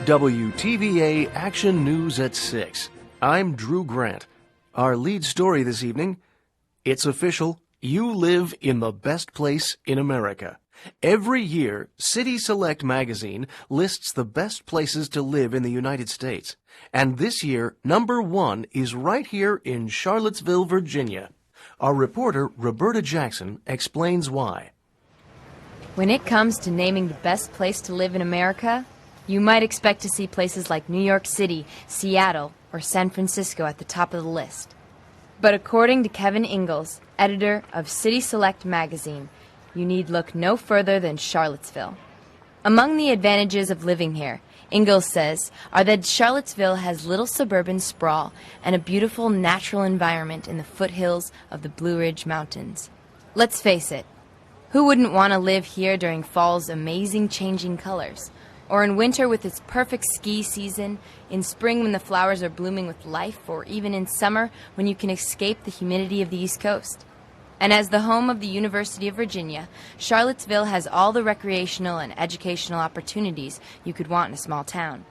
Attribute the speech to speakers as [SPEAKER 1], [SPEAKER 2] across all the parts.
[SPEAKER 1] WTVA Action News at 6. I'm Drew Grant. Our lead story this evening, it's official, you live in the best place in America. Every year, City Select magazine lists the best places to live in the United States. And this year, number 1 is right here in Charlottesville, Virginia. Our reporter, Roberta Jackson, explains why.
[SPEAKER 2] When it comes to naming the best place to live in America, you might expect to see places like New York City, Seattle, or San Francisco at the top of the list. But according to Kevin Ingalls, editor of City Select magazine, you need look no further than Charlottesville. Among the advantages of living here, Ingalls says, are that Charlottesville has little suburban sprawl and a beautiful natural environment in the foothills of the Blue Ridge Mountains. Let's face it, who wouldn't want to live here during fall's amazing changing colors? Or in winter with its perfect ski season, in spring when the flowers are blooming with life, or even in summer when you can escape the humidity of the East Coast. And as the home of the University of Virginia, Charlottesville has all the recreational and educational opportunities you could want in a small town.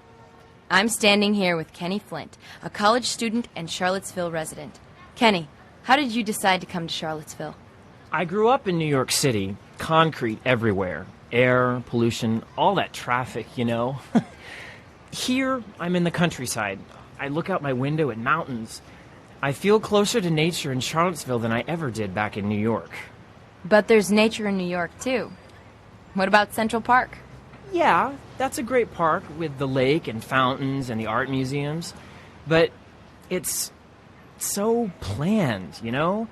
[SPEAKER 2] I'm standing here with Kenny Flint, a college student and Charlottesville resident. Kenny, how did you decide to come to Charlottesville?
[SPEAKER 3] I grew up in New York City, concrete everywhere. Air, pollution, all that traffic, you know. Here, I'm in the countryside. I look out my window at mountains. I feel closer to nature in Charlottesville than I ever did back in New York.
[SPEAKER 2] But there's nature in New York, too. What about Central Park?
[SPEAKER 3] Yeah, that's a great park with the lake and fountains and the art museums. But it's so planned, you know?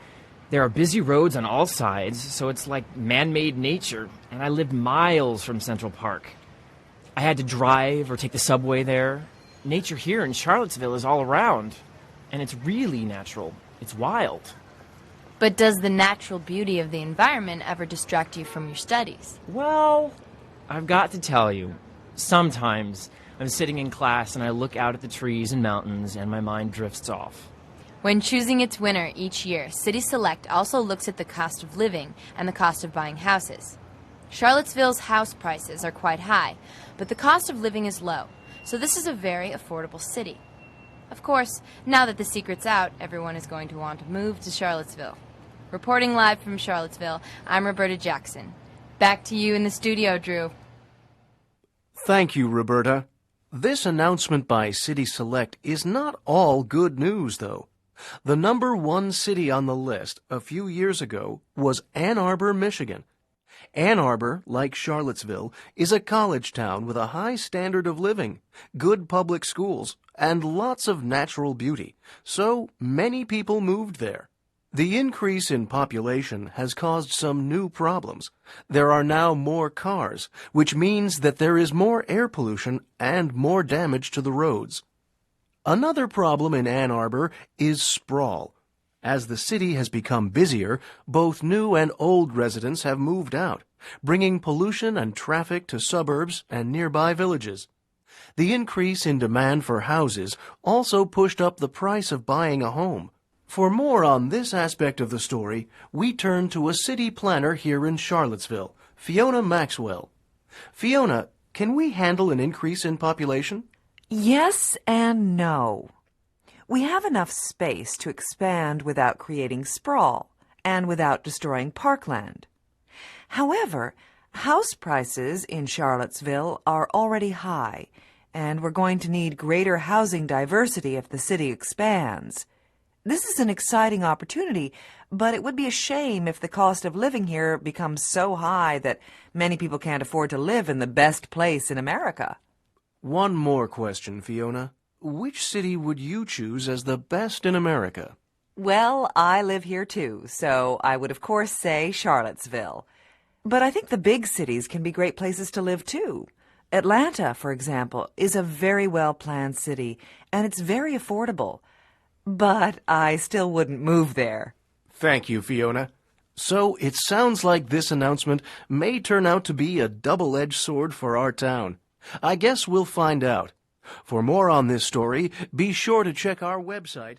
[SPEAKER 3] There are busy roads on all sides, so it's like man-made nature, and I lived miles from Central Park. I had to drive or take the subway there. Nature here in Charlottesville is all around, and it's really natural. It's wild.
[SPEAKER 2] But does the natural beauty of the environment ever distract you from your studies?
[SPEAKER 3] Well, I've got to tell you, sometimes I'm sitting in class and I look out at the trees and mountains and my mind drifts off.
[SPEAKER 2] When choosing its winner each year, City Select also looks at the cost of living and the cost of buying houses. Charlottesville's house prices are quite high, but the cost of living is low, so this is a very affordable city. Of course, now that the secret's out, everyone is going to want to move to Charlottesville. Reporting live from Charlottesville, I'm Roberta Jackson. Back to you in the studio, Drew.
[SPEAKER 1] Thank you, Roberta. This announcement by City Select is not all good news, though. The number 1 city on the list a few years ago was Ann Arbor, Michigan. Ann Arbor, like Charlottesville, is a college town with a high standard of living, good public schools, and lots of natural beauty, so many people moved there. The increase in population has caused some new problems. There are now more cars, which means that there is more air pollution and more damage to the roads. Another problem in Ann Arbor is sprawl. As the city has become busier, both new and old residents have moved out, bringing pollution and traffic to suburbs and nearby villages. The increase in demand for houses also pushed up the price of buying a home. For more on this aspect of the story, we turn to a city planner here in Charlottesville, Fiona Maxwell. Fiona, can we handle an increase in population?
[SPEAKER 4] Yes and no. We have enough space to expand without creating sprawl and without destroying parkland. However, house prices in Charlottesville are already high, and we're going to need greater housing diversity if the city expands. This is an exciting opportunity, but it would be a shame if the cost of living here becomes so high that many people can't afford to live in the best place in America.
[SPEAKER 1] One more question, Fiona. Which city would you choose as the best in America?
[SPEAKER 4] Well, I live here too, so I would of course say Charlottesville. But I think the big cities can be great places to live too. Atlanta, for example, is a very well-planned city, and it's very affordable. But I still wouldn't move there.
[SPEAKER 1] Thank you, Fiona. So it sounds like this announcement may turn out to be a double-edged sword for our town. I guess we'll find out. For more on this story, be sure to check our website